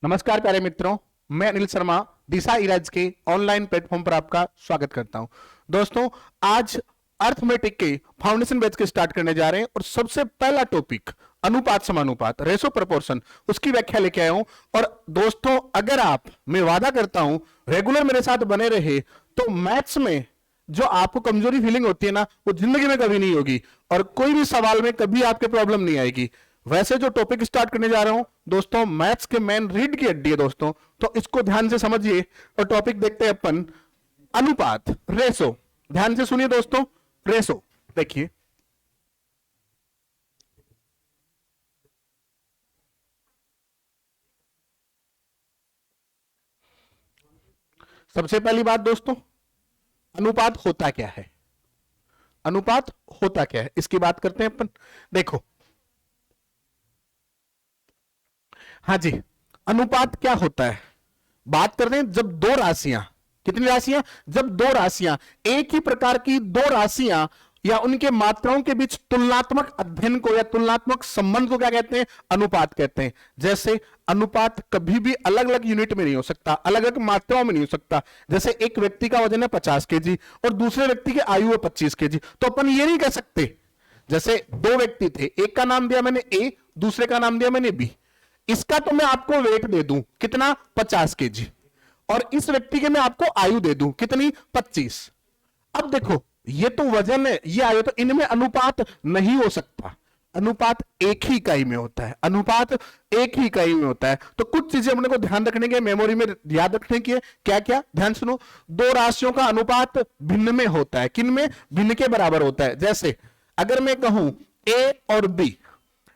नमस्कार प्यारे मित्रों, मैं अनिल शर्मा दिशा इराज के ऑनलाइन प्लेटफॉर्म पर आपका स्वागत करता हूं। दोस्तों, आज अर्थमेटिक के फाउंडेशन बैच के स्टार्ट करने जा रहे हैं और सबसे पहला टॉपिक अनुपात समानुपात रेशो प्रोपोर्शन उसकी व्याख्या लेके आया हूं। और दोस्तों, अगर आप, मैं वादा करता हूं, रेगुलर मेरे साथ बने रहे तो मैथ्स में जो आपको कमजोरी फीलिंग होती है ना, वो जिंदगी में कभी नहीं होगी और कोई भी सवाल में कभी आपके प्रॉब्लम नहीं आएगी। वैसे जो टॉपिक स्टार्ट करने जा रहा हूं दोस्तों, मैथ्स के मेन रीड की हड्डी है दोस्तों, तो इसको ध्यान से समझिए और टॉपिक देखते हैं अपन अनुपात रेशो। ध्यान से सुनिए दोस्तों, रेशो देखिए, सबसे पहली बात दोस्तों, अनुपात होता क्या है? अनुपात होता क्या है इसकी बात करते हैं अपन। देखो, हाँ जी, अनुपात क्या होता है? बात करते हैं जब दो राशियां, कितनी राशियां? जब दो राशियां, एक ही प्रकार की दो राशियां या उनके मात्राओं के बीच तुलनात्मक अध्ययन को या तुलनात्मक संबंध को क्या कहते हैं? अनुपात कहते हैं। जैसे अनुपात कभी भी अलग अलग यूनिट में नहीं हो सकता, अलग अलग मात्राओं में नहीं हो सकता। जैसे एक व्यक्ति का वजन है 50 केजी और दूसरे व्यक्ति की आयु है 25 केजी, तो अपन ये नहीं कह सकते। जैसे दो व्यक्ति थे, एक का नाम दिया मैंने ए, दूसरे का नाम दिया मैंने बी, इसका तो मैं आपको वेट दे दूं कितना? 50 केजी, और इस व्यक्ति के मैं आपको आयु दे दूं कितनी? 25। अब देखो, ये तो वजन है, ये आयु, तो इनमें अनुपात नहीं हो सकता। अनुपात एक ही इकाई में होता है, अनुपात एक ही इकाई में होता है। तो कुछ चीजें अपने को ध्यान रखने की, मेमोरी में याद रखने की है। क्या क्या? ध्यान सुनो। दो राशियों का अनुपात भिन्न में होता है। किन में? भिन्न के बराबर होता है। जैसे अगर मैं कहूं ए और बी,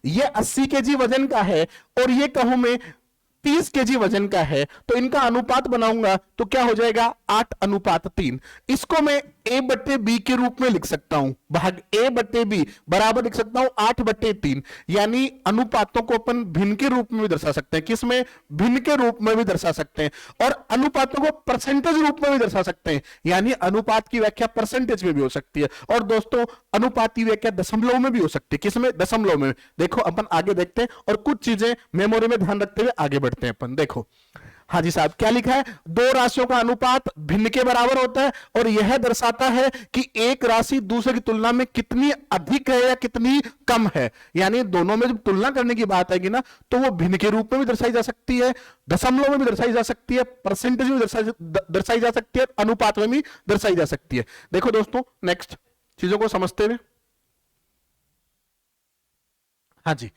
ये 80 केजी वजन का है और ये कहूं मैं 30 केजी वजन का है, तो इनका अनुपात बनाऊंगा तो क्या हो जाएगा? 8:3। इसको मैं ए बट्टे बी के रूप में लिख सकता हूं, भाग ए बट्टे बी बराबर लिख सकता हूं 8/3। यानी अनुपातों को अपन भिन्न के रूप में भी दर्शा सकते हैं। किसमें? भिन्न के रूप में भी दर्शा सकते हैं। और अनुपातों को परसेंटेज रूप में भी दर्शा सकते हैं, यानी अनुपात की व्याख्या परसेंटेज में भी हो सकती है। और दोस्तों, अनुपात की व्याख्या दशमलव में भी हो सकती है। किसमें? दशमलव में। देखो, अपन आगे देखते हैं और कुछ चीजें मेमोरी में ध्यान रखते हुए आगे बढ़ते हैं अपन। देखो, हाँ जी साहब, क्या लिखा है? दो राशियों का अनुपात भिन्न के बराबर होता है और यह दर्शाता है कि एक राशि दूसरे की तुलना में कितनी अधिक है या कितनी कम है। यानी दोनों में जब तुलना करने की बात आएगी ना, तो वो भिन्न के रूप में भी दर्शाई जा सकती है, दशमलव में भी दर्शाई जा सकती है, परसेंटेज में दर्शाई जा सकती है, अनुपात में भी दर्शाई जा सकती है। देखो दोस्तों, नेक्स्ट चीजों को समझते हुए, हाँ जी,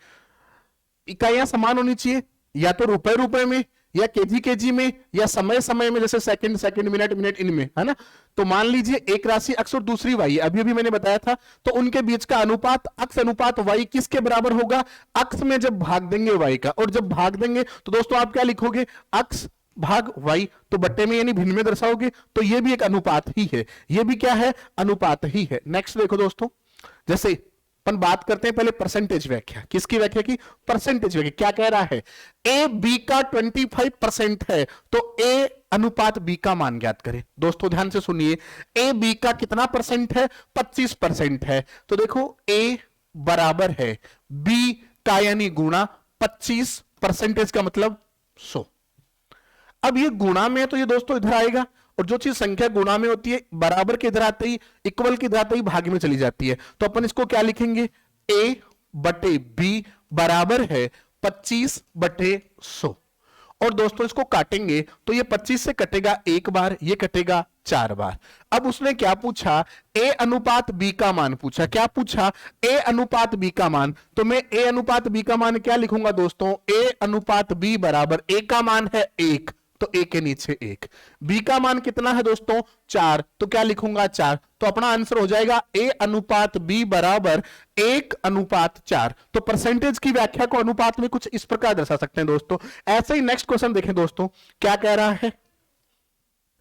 इकाइयां समान होनी चाहिए, या तो रुपए रुपए में, या केजी केजी में, या समय समय में, जैसे सेकंड सेकंड, मिनट मिनट, इनमें, है ना। तो मान लीजिए एक राशि अक्स और दूसरी वाई, अभी अभी मैंने बताया था, तो उनके बीच का अनुपात अक्स अनुपात वाई किसके बराबर होगा? अक्स में जब भाग देंगे वाई का, और जब भाग देंगे तो दोस्तों आप क्या लिखोगे? अक्स भाग वाई, तो बट्टे में यानी भिन्न में दर्शाओगे, तो ये भी एक अनुपात ही है। ये भी क्या है? अनुपात ही है। नेक्स्ट देखो दोस्तों, जैसे अपन बात करते हैं पहले परसेंटेज व्याख्या। किसकी व्याख्या की? परसेंटेज व्याख्या। क्या कह रहा है? ए बी का 25% है, तो ए अनुपात बी का मान ज्ञात करें। दोस्तों ध्यान से सुनिए, ए बी का कितना परसेंट है? 25% है। तो देखो, ए बराबर है बी का यानी गुणा 25, परसेंटेज का मतलब 100। अब ये गुणा में है तो ये दोस्तों इधर आएगा, और जो चीज संख्या गुणा में होती है बराबर के इधर आते ही, इक्वल के इधर आते ही भाग में चली जाती है। तो अपन इसको क्या लिखेंगे? a बटे बी बराबर है 25/100। और दोस्तों इसको काटेंगे तो ये 25 से कटेगा एक बार, ये कटेगा 4 बार। अब उसने क्या पूछा? a अनुपात b का मान पूछा। क्या पूछा? a अनुपात b का मान। तो मैं a अनुपात b का मान क्या लिखूंगा दोस्तों? a अनुपात b बराबर, a का मान है 1, तो a के नीचे 1, b का मान कितना है दोस्तों? 4, तो क्या लिखूंगा? 4। तो अपना आंसर हो जाएगा a अनुपात b बराबर 1:4। तो परसेंटेज की व्याख्या को अनुपात में कुछ इस प्रकार दर्शा सकते हैं दोस्तों। ऐसे ही नेक्स्ट क्वेश्चन देखें दोस्तों, क्या कह रहा है?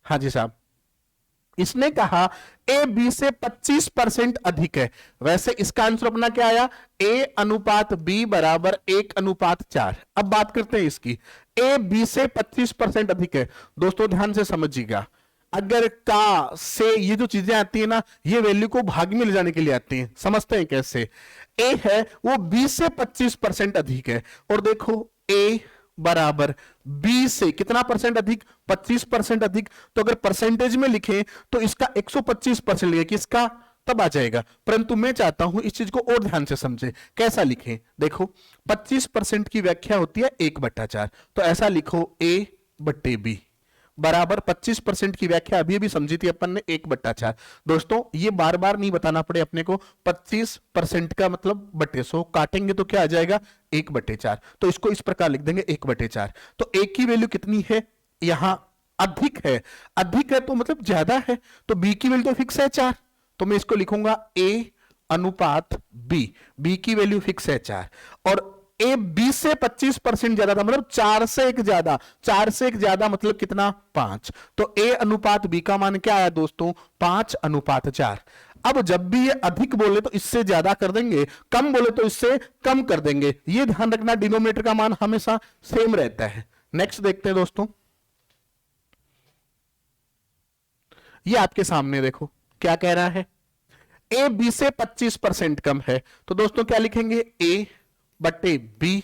हाँ जी साहब, इसने कहा ए बी से 25% अधिक है। वैसे इसका आंसर अपना क्या आया? a अनुपात b बराबर 1:4। अब बात करते हैं इसकी, ए बी से 25% अधिक है। दोस्तों ध्यान से समझिएगा, अगर का से ये जो चीजें आती है ना, ये वैल्यू को भाग में ले जाने के लिए आती हैं। समझते हैं कैसे? ए है वो b से 25% अधिक है, और देखो a बराबर बी से कितना परसेंट अधिक, 25% अधिक। तो अगर परसेंटेज में लिखें तो इसका 125% लिखे, किसका, तब आ जाएगा। परंतु मैं चाहता हूं इस चीज को और ध्यान से समझे, कैसा लिखें, देखो 25% की व्याख्या होती है 1/4, तो ऐसा लिखो A/B बराबर 25% की व्याख्या अभी अभी समझी थी अपन ने 1/4। दोस्तों ये बार बार नहीं बताना पड़े अपने को, 25% का मतलब बटे 100 काटेंगे तो क्या आ जाएगा 1/4, तो इसको इस प्रकार लिख देंगे 1/4। तो A की वैल्यू कितनी है, यहां अधिक है, अधिक है तो मतलब ज्यादा है, तो B की वैल्यू तो फिक्स है 4, तो मैं इसको लिखूंगा A/B, B की वैल्यू फिक्स है 4, और ए बी से 25% ज्यादा था, मतलब 4 से 1 ज्यादा, 4 से 1 ज्यादा मतलब कितना 5, तो A/B का मान क्या आया दोस्तों 5/4। अब जब भी ये अधिक बोले तो इससे ज्यादा कर देंगे, कम बोले तो इससे कम कर देंगे, ये ध्यान रखना डिनोमिनेटर का मान हमेशा सेम रहता है। नेक्स्ट देखते हैं दोस्तों, ये आपके सामने देखो क्या कह रहा है, ए बी से 25% कम है, तो दोस्तों क्या लिखेंगे A/B,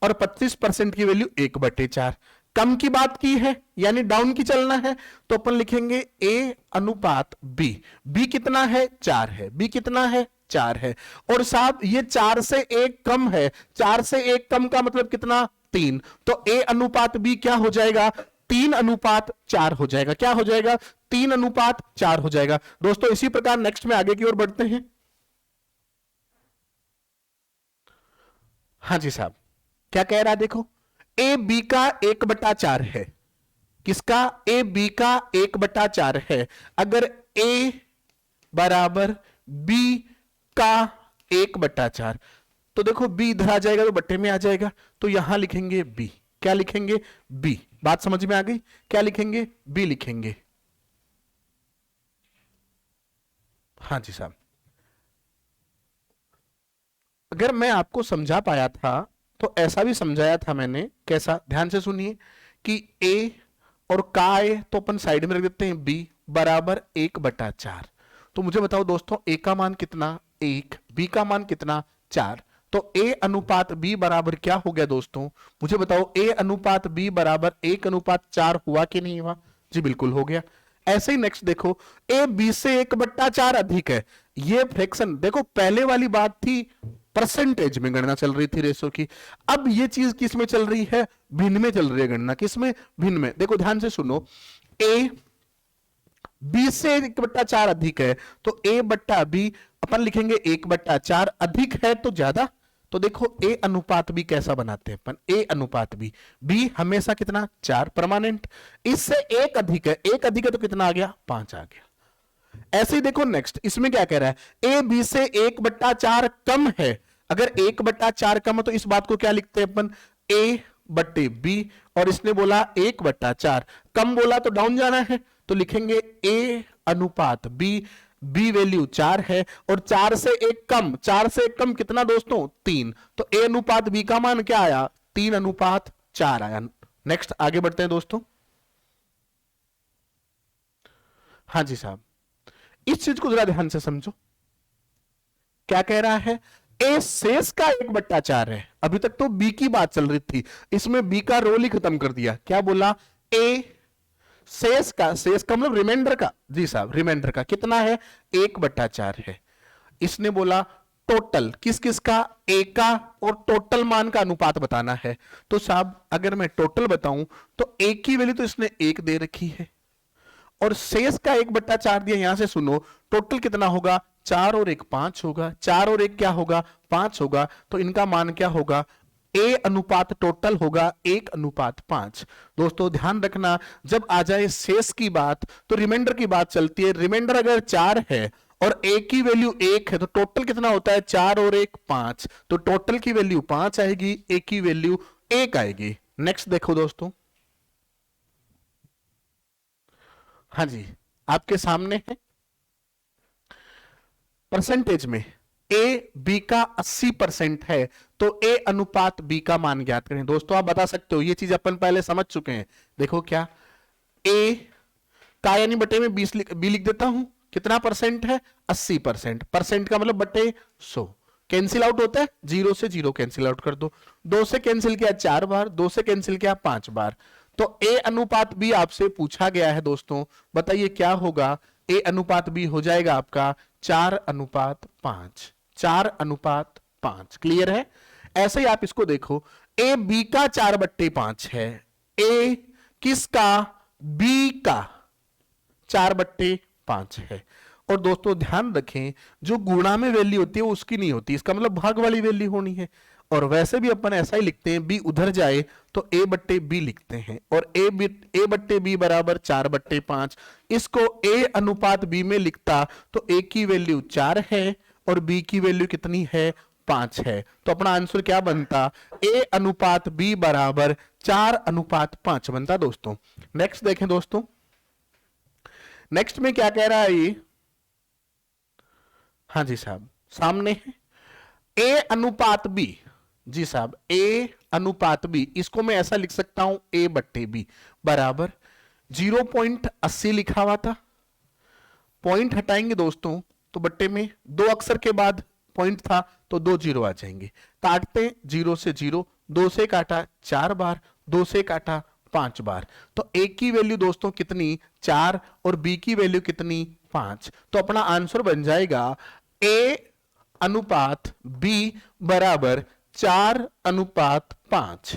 और 25% की वैल्यू 1/4। कम की बात की है यानी डाउन की चलना है, तो अपन लिखेंगे A/B, B कितना है 4 है, B कितना है 4 है, और साहब ये 4 से 1 कम है, 4 से 1 कम का मतलब कितना 3, तो A/B क्या हो जाएगा 3/4 हो जाएगा, क्या हो जाएगा 3/4 हो जाएगा। दोस्तों इसी प्रकार नेक्स्ट में आगे की ओर बढ़ते हैं। हाँ जी साहब, क्या कह रहा है देखो, A/B का 1/4 है, किसका A/B का 1/4 है, अगर A बराबर B का 1/4, तो देखो B इधर आ जाएगा तो बट्टे में आ जाएगा, तो यहां लिखेंगे B, क्या लिखेंगे B, बात समझ में आ गई, क्या लिखेंगे B लिखेंगे। हाँ जी साहब, अगर मैं आपको समझा पाया था तो ऐसा भी समझाया था मैंने, कैसा, ध्यान से सुनिए, कि A और का है तो अपन साइड में रख देते हैं B बराबर 1/4। तो मुझे बताओ दोस्तों A का मान कितना 1, B का मान कितना 4, तो A/B बराबर क्या हो गया दोस्तों, मुझे बताओ A/B बराबर 1/4 हुआ कि नहीं हुआ, जी बिल्कुल हो गया। ऐसे ही नेक्स्ट देखो, A/B से 1/4 अधिक है, ये फ्रैक्शन देखो पहले वाली बात थी परसेंटेज में गणना चल रही थी रेशो की, अब ये चीज किस में चल रही है, भिन्न में चल रही है गणना, किस में, भिन्न में। देखो ध्यान से सुनो, A B से 1/4 अधिक है, तो A/B अपन लिखेंगे 1/4, अधिक है तो ज्यादा, तो देखो A/B कैसा बनाते हैं अपन, A/B, B हमेशा कितना 4 परमानेंट, इससे एक अधिक है, एक अधिक है तो कितना आ गया 5 आ गया। ऐसे ही देखो नेक्स्ट, इसमें क्या कह रहा है, A B से 1/4 कम है, अगर 1/4 कम है तो इस बात को क्या लिखते हैं अपन A/B, और इसने बोला 1/4, कम बोला तो डाउन जाना है, तो लिखेंगे A/B, B वैल्यू 4 है, और 4 से 1 कम, 4 से 1 कम कितना दोस्तों 3, तो A/B का मान क्या आया 3/4 आया। नेक्स्ट आगे बढ़ते हैं दोस्तों। हाँ जी साहब, इस चीज को जरा ध्यान से समझो, क्या कह रहा है, ए शेष का 1/4 है, अभी तक तो बी की बात चल रही थी, इसमें बी का रोल ही खत्म कर दिया, क्या बोला ए शेष का मतलब रिमाइंडर का, जी साहब रिमाइंडर का कितना है 1/4 है, इसने बोला टोटल किस किस का, ए का, और टोटल मान का अनुपात बताना है। तो साहब अगर मैं टोटल बताऊं तो ए की वैल्यू तो इसने 1 दे रखी है, और शेष का 1/4 दिया, यहां से सुनो टोटल कितना होगा 4 और 1 5 होगा, 4 और 1 क्या होगा 5 होगा, तो इनका मान क्या होगा A अनुपात टोटल होगा 1/5। दोस्तों ध्यान रखना, जब आ जाए शेष की बात तो रिमाइंडर की बात चलती है, रिमाइंडर अगर 4 है और A की वैल्यू 1 है तो टोटल कितना होता है 4 और 1 5, तो टोटल की वैल्यू 5 आएगी, A की वैल्यू 1 आएगी। नेक्स्ट देखो दोस्तों, हाँ जी आपके सामने है परसेंटेज में ए बी का 80% है, तो A/B का मान ज्ञात करें। दोस्तों आप बता सकते हो, ये चीज अपन पहले समझ चुके हैं, देखो क्या A का यानी बटे में 20 B लिख देता हूं, कितना परसेंट है 80%, परसेंट का मतलब बटे 100, कैंसिल आउट होता है, 0 से 0 कैंसिल आउट कर दो, 2 से कैंसिल किया 4 बार, 2 से कैंसिल किया 5 बार। तो ए अनुपात बी आपसे पूछा गया है दोस्तों, बताइए क्या होगा। ए अनुपात बी हो जाएगा आपका 4:5, 4:5। क्लियर है। ऐसे ही आप इसको देखो, ए बी का 4/5 है, ए किसका, बी का 4/5 है। और दोस्तों ध्यान रखें, जो गुणा में वैल्यू होती है वो उसकी नहीं होती, इसका मतलब भाग वाली वैल्यू होनी है। और वैसे भी अपन ऐसा ही लिखते हैं, बी उधर जाए तो ए बट्टे बी लिखते हैं, और ए बट्टे बी बराबर 4/5। इसको ए अनुपात बी में लिखता तो ए की वैल्यू 4 है और बी की वैल्यू कितनी है, 5 है। तो अपना आंसर क्या बनता, ए अनुपात बी बराबर 4:5 बनता दोस्तों। नेक्स्ट देखें दोस्तों, नेक्स्ट में क्या कह रहा है ये, हाँ जी साहब सामने है, ए अनुपात बी, जी साहब ए अनुपात बी, इसको मैं ऐसा लिख सकता हूं, ए बट्टे बी बराबर 0.80 लिखा हुआ था, पॉइंट हटाएंगे दोस्तों तो बट्टे में 2 अक्षर के बाद पॉइंट था तो 2 जीरो आ जाएंगे, काटते 0 से 0, 2 से काटा 4 बार, 2 से काटा 5 बार, तो ए की वैल्यू दोस्तों कितनी, 4, और बी की वैल्यू कितनी, 5। तो अपना आंसर बन जाएगा ए अनुपात बी बराबर 4:5।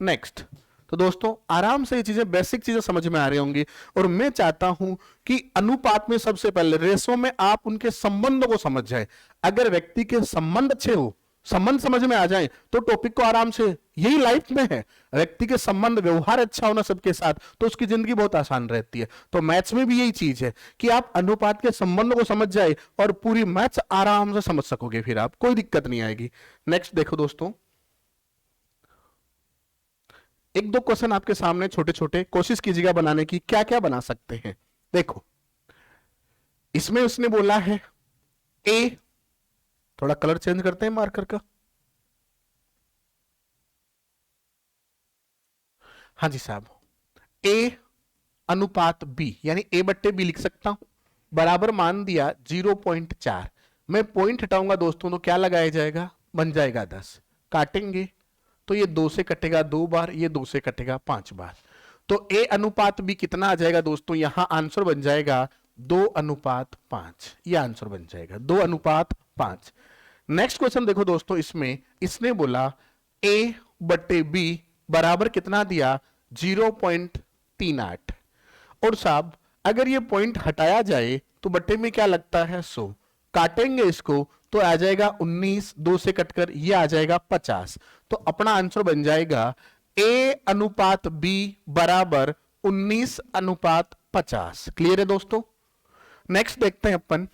नेक्स्ट, तो दोस्तों आराम से ये चीजें, बेसिक चीजें समझ में आ रही होंगी। और मैं चाहता हूं कि अनुपात में सबसे पहले रेशो में आप उनके संबंधों को समझ जाए। अगर व्यक्ति के संबंध अच्छे हो, संबंध समझ में आ जाए तो टॉपिक को आराम से, यही लाइफ में है, व्यक्ति के संबंध व्यवहार अच्छा होना सबके साथ, तो उसकी जिंदगी बहुत आसान रहती है। तो मैथ्स में भी यही चीज है कि आप अनुपात के संबंधों को समझ जाए और पूरी मैथ्स आराम से समझ सकोगे, फिर आप कोई दिक्कत नहीं आएगी। नेक्स्ट देखो दोस्तों, एक दो क्वेश्चन आपके सामने छोटे छोटे, कोशिश कीजिएगा बनाने की, क्या क्या बना सकते हैं। देखो इसमें उसने बोला है ए, थोड़ा कलर चेंज करते हैं मार्कर का, हाँ जी साहब, ए अनुपात बी यानी ए बट्टे बी लिख सकता हूं, बराबर मान दिया 0.4। मैं पॉइंट हटाऊंगा दोस्तों तो क्या लगाया जाएगा, बन जाएगा 10, काटेंगे तो ये 2 से कटेगा 2 बार, ये 2 से कटेगा 5 बार। तो ए अनुपात बी कितना आ जाएगा दोस्तों, यहां आंसर बन जाएगा 2:5, ये आंसर बन जाएगा 2:5। नेक्स्ट क्वेश्चन देखो दोस्तों, इसमें इसने बोला ए बट्टे बी बराबर कितना दिया, 0.38। और साहब अगर ये पॉइंट हटाया जाए तो बट्टे में क्या लगता है, 100, काटेंगे इसको तो आ जाएगा 19, 2 से कटकर ये आ जाएगा 50। तो अपना आंसर बन जाएगा ए अनुपात बी बराबर 19:50। क्लियर है दोस्तों। नेक्स्ट देखते हैं अपन,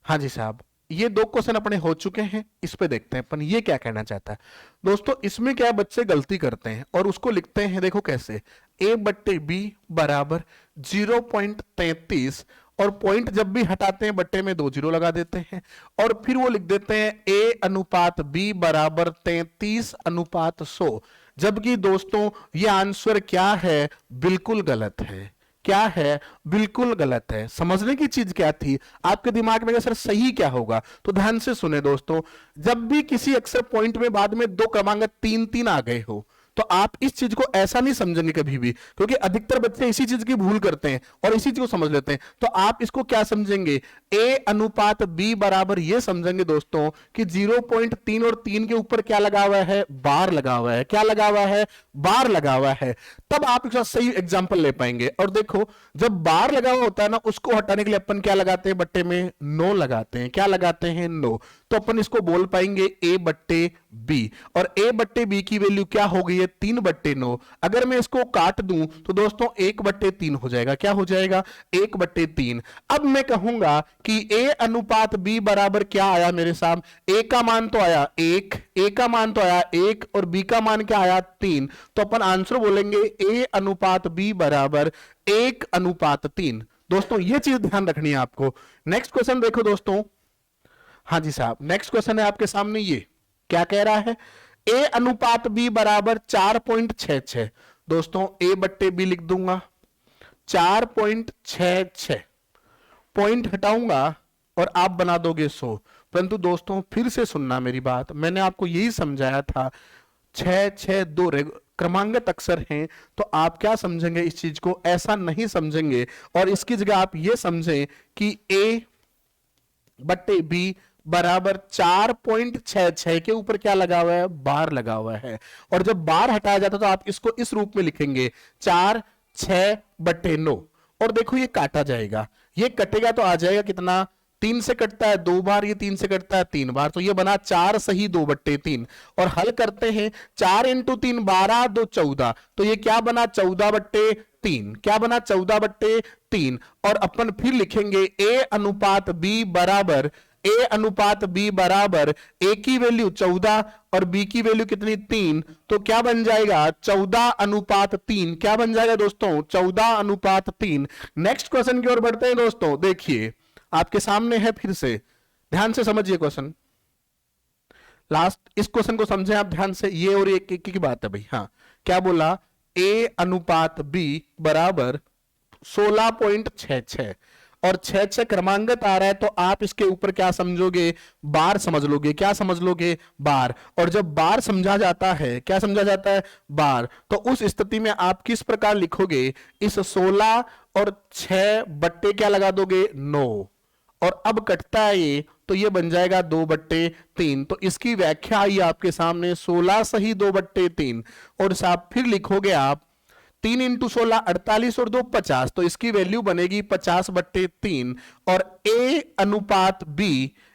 हाँ जी साहब ये 2 क्वेश्चन अपने हो चुके हैं, इस पे देखते हैं अपन ये क्या कहना चाहता है। दोस्तों इसमें क्या बच्चे गलती करते हैं और उसको लिखते हैं, देखो कैसे, ए बट्टे बी बराबर 0.33, और पॉइंट जब भी हटाते हैं बट्टे में 2 जीरो लगा देते हैं, और फिर वो लिख देते हैं ए अनुपात बी बराबर 33:100। जबकि दोस्तों ये आंसर क्या है, बिल्कुल गलत है। क्या है, बिल्कुल गलत है। समझने की चीज क्या थी आपके दिमाग में, सर सही क्या होगा, तो ध्यान से सुने दोस्तों, जब भी किसी अक्षर पॉइंट में बाद में 2 क्रमांक 3-3 आ गए हो तो आप इस चीज को ऐसा नहीं समझेंगे कभी भी, क्योंकि अधिकतर बच्चे इसी चीज की भूल करते हैं और इसी चीज को समझ लेते हैं। तो आप इसको क्या समझेंगे, ए अनुपात बी बराबर ये समझेंगे दोस्तों कि 0.3 और 3 के ऊपर क्या लगा हुआ है, बार लगा हुआ है। क्या लगा हुआ है, बार लगा हुआ है। तब आप इसका सही एग्जाम्पल ले पाएंगे। और देखो जब बार लगा हुआ होता है ना, उसको हटाने के लिए अपन क्या लगाते हैं, बट्टे में 9 लगाते हैं। क्या लगाते हैं, 9। तो अपन इसको बोल पाएंगे ए बट्टे बी, और ए बट्टे बी की वैल्यू क्या हो गई है, 3/9। अगर मैं इसको काट दूं तो दोस्तों 1/3 हो जाएगा। क्या हो जाएगा, 1/3। अब मैं कहूंगा कि ए अनुपात बी बराबर क्या आया मेरे साहब, ए का मान तो आया 1, ए का मान तो आया 1, और बी का मान क्या आया, 3। तो अपन आंसर बोलेंगे ए अनुपात बी बराबर 1:3। दोस्तों ये चीज ध्यान रखनी है आपको। नेक्स्ट क्वेश्चन देखो दोस्तों, हाँ जी साहब नेक्स्ट क्वेश्चन है आपके सामने, ये क्या कह रहा है, ए अनुपात बी बराबर 4.66। दोस्तों ए बट्टे बी लिख दूंगा 4.66, पॉइंट हटाऊंगा और आप बना दोगे 100, परंतु दोस्तों फिर से सुनना मेरी बात, मैंने आपको यही समझाया था 6 6 2 क्रमांगत अक्षर हैं, तो आप क्या समझेंगे इस चीज को, ऐसा नहीं समझेंगे, और इसकी जगह आप ये समझें कि a बट्टे b बराबर 4.66 के ऊपर क्या लगा हुआ है, बार लगा हुआ है, और जब बार हटाया जाता है तो आप इसको इस रूप में लिखेंगे 4 6 बट्टे 9, और देखो ये काटा जाएगा, ये कटेगा तो आ जाएगा कितना, 3 से कटता है 2 बार, ये 3 से कटता है 3 बार, तो ये बना 4 सही 2 बट्टे 3, और हल करते हैं 4 इंटू 3 12 2 14, तो ये क्या बना 14 बट्टे 3, क्या बना 14 बट्टे 3, और अपन फिर लिखेंगे a अनुपात b बराबर a की वैल्यू 14 और b की वैल्यू कितनी 3, तो क्या बन जाएगा 14 अनुपात 3, क्या बन जाएगा दोस्तों 14 अनुपात 3। नेक्स्ट क्वेश्चन की ओर बढ़ते हैं दोस्तों, देखिए आपके सामने है, फिर से ध्यान से समझिए क्वेश्चन, लास्ट इस क्वेश्चन को समझे आप ध्यान से, ये और एक की बात है भाई। हाँ क्या बोला, a अनुपात b बराबर 16.66 और 6 क्रमांगत आ रहा है, तो आप इसके ऊपर क्या समझोगे, बार समझ लोगे, क्या समझ लोगे, बार, और जब बार समझा जाता है, क्या समझा जाता है, बार, तो उस स्थिति में आप किस प्रकार लिखोगे, इस 16 और 6 बट्टे क्या लगा दोगे 9, और अब कटता है ये, तो ये बन जाएगा 2 बट्टे 3, तो इसकी व्याख्या आई आपके सामने 16 सही 2 बट्टे 3, और साहब फिर लिखोगे आप 3 इंटू 16 48 और 2 50, तो इसकी वैल्यू बनेगी 50 बट्टे 3, और a अनुपात b,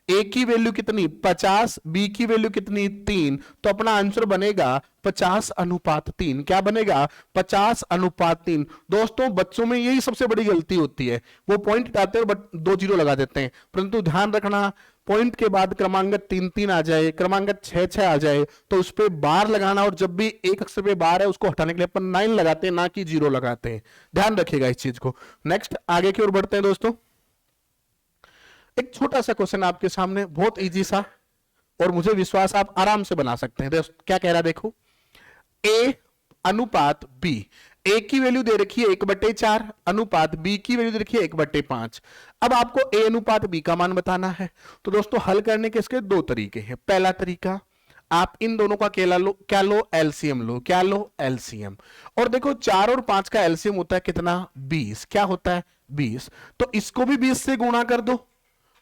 a की वैल्यू कितनी 50, b की वैल्यू कितनी 3, तो अपना आंसर बनेगा 50 अनुपात 3, क्या बनेगा 50 अनुपात 3। दोस्तों बच्चों में यही सबसे बड़ी गलती होती है, वो पॉइंट हटाते हैं बट 2 जीरो लगा देते हैं, परंतु ध्यान रखना पॉइंट के बाद क्रमांगत 3 3 आ जाए, क्रमांगत 6 6 आ जाए, तो उस पर बार लगाना, और जब भी एक अक्षर पे बार है उसको हटाने के लिए अपन 9 लगाते हैं, ना कि 0 लगाते हैं, ध्यान रखिएगा इस चीज को। नेक्स्ट आगे की ओर बढ़ते हैं दोस्तों, एक छोटा सा क्वेश्चन आपके सामने, बहुत इजी सा, और मुझे विश्वास आप आराम से बना सकते हैं। क्या कह रहा है देखो, a अनुपात b, a की वैल्यू दे रखी है 1/4 अनुपात b की वैल्यू दे रखी है 1/5। अब आपको a अनुपात b का मान बताना है, तो दोस्तों हल करने के इसके 2 तरीके हैं। पहला तरीका, आप इन दोनों का क्या लो एलसीएम लो, क्या लो एलसीएम, और देखो 4 और 5 का एलसीएम होता है कितना 20, क्या होता है 20, तो इसको भी 20 से गुणा कर दो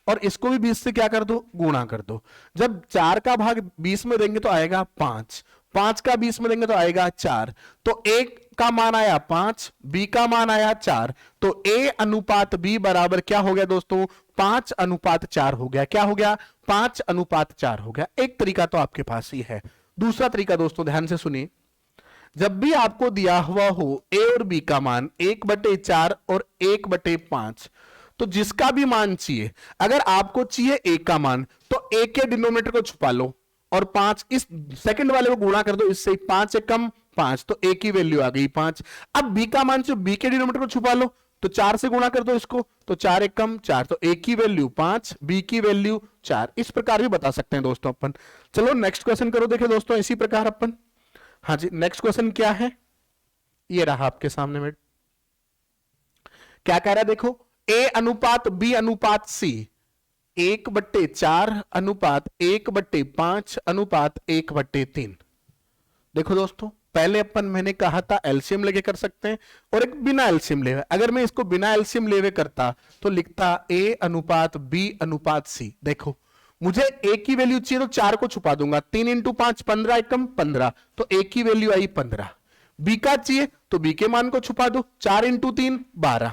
और इसको भी 20 से क्या कर दो, गुणा कर दो। जब 4 का भाग 20 में देंगे तो आएगा 5, 5 का 20 में देंगे तो आएगा 4, तो a का मान आया 5, b का मान आया 4, तो a अनुपात b बराबर क्या हो गया दोस्तों 5 अनुपात 4 हो गया, क्या हो गया 5 अनुपात 4 हो गया। एक तरीका तो आपके पास ही है। दूसरा तरीका दोस्तों ध्यान से सुनिए, जब भी आपको दिया हुआ हो a और b का मान 1/4 और 1/5, तो जिसका भी मान चाहिए, अगर आपको चाहिए a का मान तो a के डिनोमिनेटर को छुपा लो और 5 इस सेकंड वाले को गुणा कर दो इससे, 5 से कम 5, तो a की वैल्यू आ गई 5। अब b का मान चाहिए, b के डिनोमिनेटर को छुपा लो, तो 4 से गुणा कर दो इसको, तो 4 एक कम 4, तो a की वैल्यू 5, b की वैल्यू 4। इस प्रकार भी बता सकते हैं दोस्तों अपन। चलो नेक्स्ट क्वेश्चन करो, देखिए दोस्तों इसी प्रकार अपन। हाँ जी, नेक्स्ट क्वेश्चन क्या है, ये रहा आपके सामने में, क्या कह रहा है देखो, a अनुपात b अनुपात c 1/4 अनुपात 1/5 अनुपात 1/3। देखो दोस्तों पहले अपन मैंने कहा था एलसीएम लेके कर सकते हैं और एक बिना एलसीएम लेवे, अगर मैं इसको बिना एलसीएम लेवे करता तो लिखता a अनुपात b अनुपात c। देखो मुझे a की वैल्यू चाहिए तो 4 को छुपा दूंगा, 3 इंटू 5 15 एकम 15, तो a की वैल्यू आई 15। b का चाहिए तो b के मान को छुपा दो, 4 इंटू 3 12,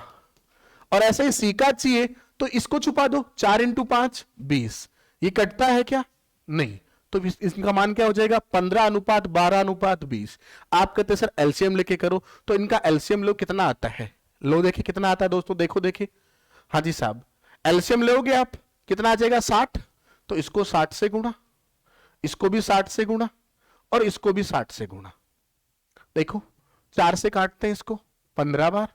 और ऐसे ही c का चाहिए तो इसको छुपा दो, 4 इंटू 5 20। ये कटता है क्या, नहीं, तो इसका मान क्या हो जाएगा 15 अनुपात 12 अनुपात 20। आप कहते सर एलसीएम लेके करो, तो इनका एलसीएम लो कितना आता है, लो देखिए कितना आता है दोस्तों, देखो देखिए। हाँ जी साहब, एलसीएम लोगे आप कितना आ जाएगा 60, तो इसको 60 से गुणा, इसको भी 60 से गुणा और इसको भी 60 से गुणा। देखो 4 से काटते हैं इसको 15 बार,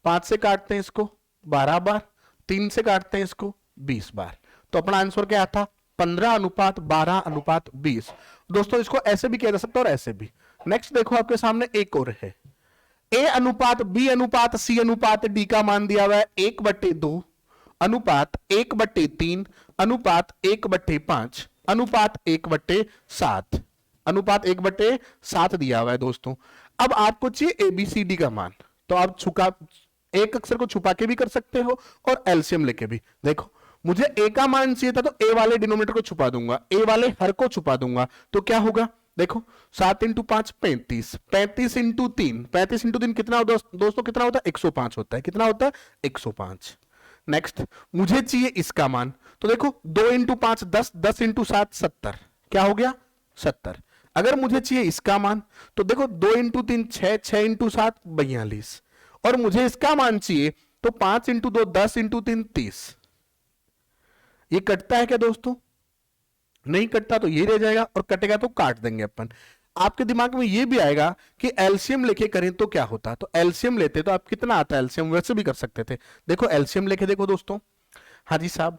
5 से काटते हैं इसको 12 बार, 3 से काटते हैं इसको 20 बार, तो अपना आंसर क्या आता 15 अनुपात 12 अनुपात 20। दोस्तों इसको ऐसे भी किया जा सकता है और ऐसे भी। नेक्स्ट देखो आपके सामने एक और है, a अनुपात b अनुपात c अनुपात d का मान दिया हुआ है 1/2 अनुपात 1/3 अनुपात 1/5, अनुपात 1/7, अनुपात 1/7 दिया हुआ है दोस्तों। अब आपको चाहिए एबीसीडी का मान, तो आप एक अक्षर को छुपा के भी कर सकते हो और एलसीएम लेके भी। देखो मुझे ए का मान चाहिए था, तो ए वाले डिनोमिनेटर को छुपा दूंगा, ए वाले हर को छुपा दूंगा, तो क्या होगा देखो 7 × 5 35, 35 × 3, 35 × 3 कितना दोस्तों कितना होता है 105 होता है। कितना होता है 105। नेक्स्ट मुझे चाहिए इसका मान, तो देखो 2 × 5 10, 10 × 7 70, क्या हो गया 70। अगर मुझे चाहिए इसका मान, तो देखो 2 × 3 6, 6 × 7 42, और मुझे इसका मान चाहिए तो 5 × 2 10 × 3 30। ये कटता है क्या दोस्तों? नहीं कटता, तो ये रह जाएगा, और कटेगा तो काट देंगे अपन। आपके दिमाग में ये भी आएगा कि एलसीएम लेके करें तो क्या होता, तो एलसीएम लेते तो आप कितना आता है एलसीएम, वैसे भी कर सकते थे। देखो एलसीएम लेके देखो दोस्तों, हाँ जी साहब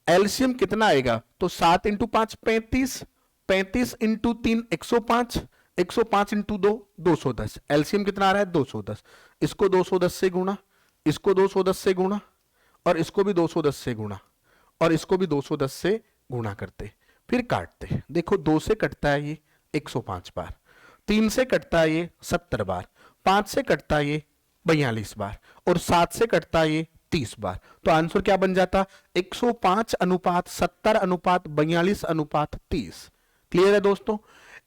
एलसीएम कितना आएगा, तो 7 × 5 35, 35 × 3 105, 105 × 2 210। एलसीएम कितना आ रहा है 210। इसको 210 से गुणा, इसको 210 से गुणा, और इसको भी 210 से गुणा, और इसको भी 210 से गुणा करते, फिर काटते। देखो 2 से कटता है ये 105 बार, 3 से कटता है ये 70 बार, 5 से कटता है ये 42 बार, और 7 से कटता है ये 30 बार। तो आंसर क्या बन जाता 105:70:42:30। क्लियर है दोस्तों?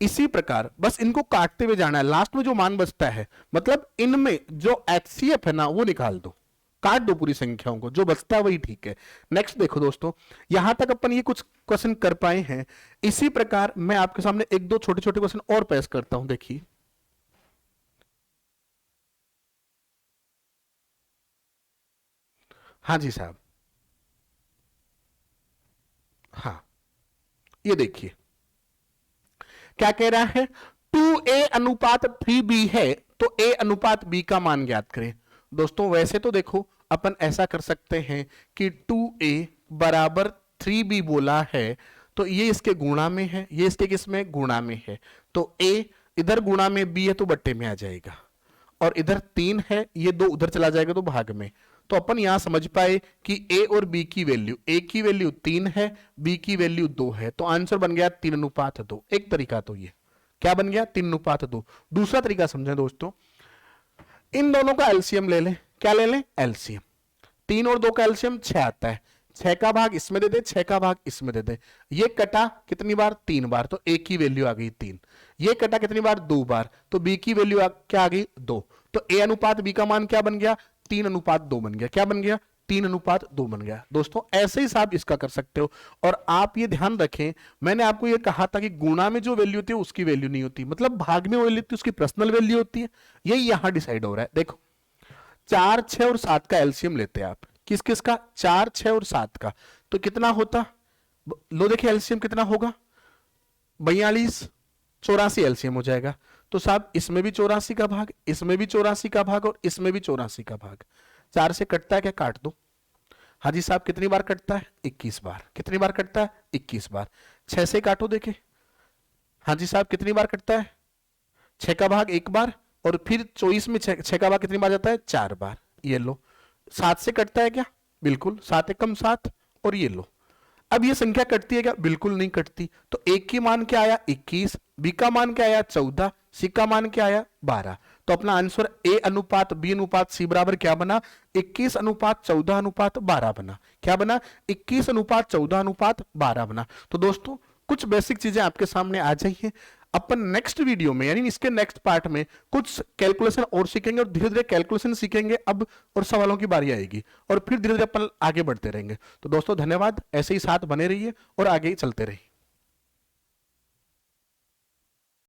इसी प्रकार बस इनको काटते हुए जाना है, लास्ट में जो मान बचता है, मतलब इनमें जो एचसीएफ है ना वो निकाल दो, काट दो पूरी संख्याओं को, जो बचता है वही ठीक है। नेक्स्ट देखो दोस्तों, यहां तक अपन ये कुछ क्वेश्चन कर पाए हैं। इसी प्रकार मैं आपके सामने एक दो छोटे छोटे क्वेश्चन और पेश करता हूं, देखिए। हाँ जी साहब, हाँ ये देखिए क्या कह रहा है, 2a:3b है, तो a:b का मान ज्ञात करें। दोस्तों वैसे तो देखो अपन ऐसा कर सकते हैं कि 2a बराबर 3b बोला है, तो ये इसके गुणा में है, ये इसके किसमें गुणा में है, तो a इधर गुणा में b है तो बट्टे में आ जाएगा, और इधर 3 है, ये 2 उधर चला जाएगा तो भाग में। तो अपन यहां समझ पाए कि a और b की वैल्यू, a की वैल्यू 3 है, b की वैल्यू 2 है, तो आंसर बन गया 3:2। एक तरीका तो ये क्या बन गया 3:2। दूसरा तरीका समझें दोस्तों, इन दोनों का एलसीएम ले लें। क्या ले लें? एलसीएम। 3 और 2 का एलसीएम 6 आता है, 6 का भाग इसमें दे दे, 6 का भाग इसमें दे दे। ये कटा कितनी बार 3 बार, तो a की वैल्यू आ गई 3। ये कटा कितनी बार 2 बार, तो b की वैल्यू क्या आ गई 2। तो a:b का मान क्या बन गया 3:2 बन गया। क्या बन गया 3:2 बन गया। दोस्तों ऐसे ही आप इसका कर सकते हो। और आप ये ध्यान रखें, मैंने आपको ये कहा था कि गुणा में जो वैल्यू होती है उसकी वैल्यू नहीं होती, मतलब भाग में वैल्यू होती है उसकी पर्सनल वैल्यू होती है। यही यहां डिसाइड हो रहा है। देखो 4, 6 और 7 का एलसीएम लेते हैं आप, किस किस का 4, 6 और 7 का, तो कितना होता, लो देखिए एलसीएम कितना होगा 42, 84 एलसीएम हो जाएगा। तो साहब इसमें भी 84 का भाग, इसमें भी 84 का भाग, और इसमें भी 84 का भाग। 4 से कटता है क्या? काट दो। हाँ जी साहब कितनी बार कटता है 21 बार। कितनी बार कटता है 21 बार। 6 से काटो देखे, हाँ जी साहब कितनी बार कटता है 6 का भाग 1 बार, और फिर 24 में 6 का भाग कितनी बार जाता है 4 बार। ये लो। 7 से कटता है क्या? बिल्कुल, 7 एकम 7, और ये लो। अब ये संख्या कटती है क्या? बिल्कुल नहीं कटती। तो एक की मान क्या आया 21, बी का मान क्या आया 14, सी का मान क्या आया 12। तो अपना आंसर a:b:c बराबर क्या बना 21:14:12 बना। क्या बना 21:14:12 बना। तो दोस्तों कुछ बेसिक चीजें आपके सामने आ जाइए। अपन नेक्स्ट वीडियो में यानी इसके नेक्स्ट पार्ट में कुछ कैलकुलेशन और सीखेंगे, और धीरे धीरे कैलकुलेशन सीखेंगे अब, और सवालों की बारी आएगी, और फिर धीरे धीरे अपन आगे बढ़ते रहेंगे। तो दोस्तों धन्यवाद, ऐसे ही साथ बने रहिए और आगे ही चलते रहिए।